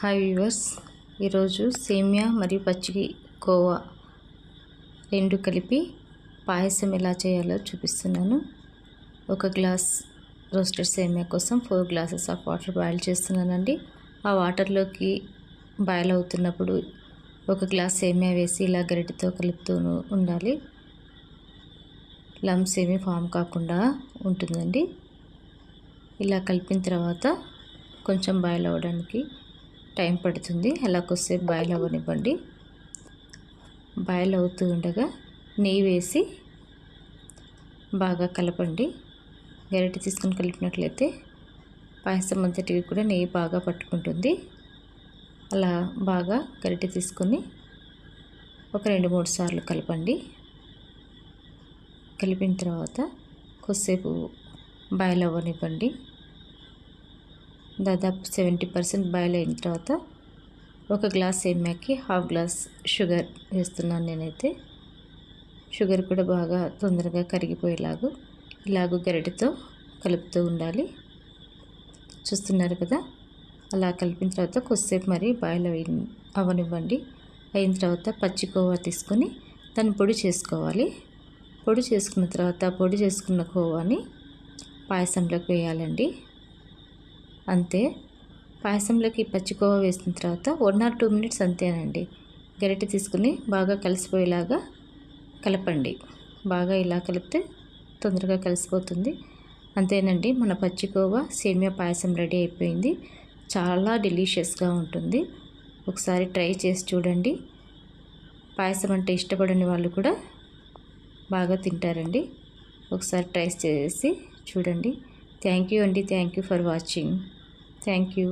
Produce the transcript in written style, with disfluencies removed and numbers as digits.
Hi viewers, ఈరోజు సేమియా మరియు పచ్చి కోవా రెండు కలిపి పాయసం ఎలా చేయాలో చూపిస్తున్నాను. ఒక గ్లాస్ రోస్టెడ్ సేమియా కోసం 4 గ్లాసెస్ ఆఫ్ వాటర్ బాయిల్ చేస్తున్నానండి. ఆ వాటర్లోకి బాయిల్ అవుతున్నప్పుడు ఒక గ్లాస్ సేమియా వేసి ఇలా గరిటెతో కలుపుతూ ఉండాలి. లమ్స్ ఏమీ ఫామ్ కాకుండా ఉంటుందండి. ఇలా కలిపిన తర్వాత కొంచెం బాయిల్ అవ్వడానికి టైం పడుతుంది. అలా కొద్దిసేపు బాయిల్ అవ్వనివ్వండి. బాయిల్ అవుతూ ఉండగా నెయ్యి వేసి బాగా కలపండి. గరిటె తీసుకొని కలిపినట్లయితే పాయసం అంతటికి కూడా నెయ్యి బాగా పట్టుకుంటుంది. అలా బాగా గరిటె తీసుకొని ఒక 2-3 సార్లు కలపండి. కలిపిన తర్వాత కొద్దిసేపు బాయిల్ అవ్వనివ్వండి. దాదాపు 70% బాయిల్ అయిన తర్వాత ఒక గ్లాస్ సేమియాకి 1/2 గ్లాస్ షుగర్ వేస్తున్నాను నేనైతే. షుగర్ కూడా బాగా తొందరగా కరిగిపోయేలాగా ఇలాగ గరిటెతో కలుపుతూ ఉండాలి. చూస్తున్నారు కదా, అలా కలిపిన తర్వాత కొద్దిసేపు మరి బాయిల్ అవ్వనివ్వండి. అయిన తర్వాత పచ్చి కోవా తీసుకొని దాన్ని పొడి చేసుకోవాలి. పొడి చేసుకున్న తర్వాత పొడి చేసుకున్న కోవాని పాయసంలోకి వేయాలండి. అంతే. పాయసంలోకి పచ్చి కోవా వేసిన తర్వాత 1 or 2 minutes అంతేనండి. గరిటె తీసుకుని బాగా కలిసిపోయేలాగా కలపండి. బాగా ఇలా కలిపితే తొందరగా కలిసిపోతుంది. అంతేనండి, మన పచ్చి కోవా సేమియా పాయసం రెడీ అయిపోయింది. చాలా డెలీషియస్గా ఉంటుంది. ఒకసారి ట్రై చేసి చూడండి. పాయసం అంటే ఇష్టపడని వాళ్ళు కూడా బాగా తింటారండి. ఒకసారి ట్రై చేసి చూడండి. థ్యాంక్ యూ అండి. Thank you for watching. Thank you.